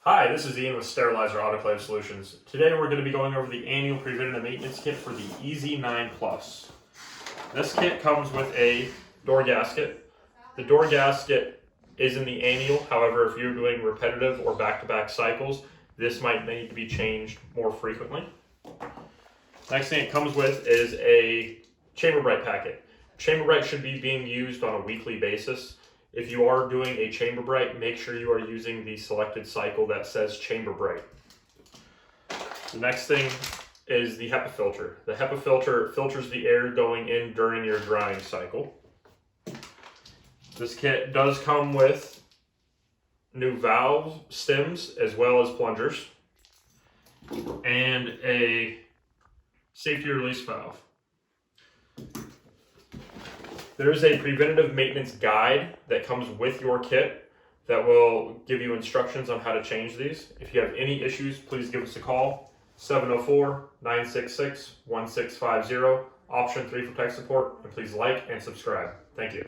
Hi, this is Ian with Sterilizer Autoclave Solutions. Today we're going to be going over the annual preventative maintenance kit for the EZ9 Plus. This kit comes with a door gasket. The door gasket is in the annual, however if you're doing repetitive or back-to-back cycles, this might need to be changed more frequently. Next thing it comes with is a chamber bright packet. Chamber bright should be being used on a weekly basis. If you are doing a chamber bright, make sure you are using the selected cycle that says chamber bright. The next thing is the HEPA filter. The HEPA filter filters the air going in during your drying cycle. This kit does come with new valve stems as well as plungers and a safety release valve. There is a preventative maintenance guide that comes with your kit that will give you instructions on how to change these. If you have any issues, please give us a call, 704-966-1650, option 3 for tech support, and please like and subscribe. Thank you.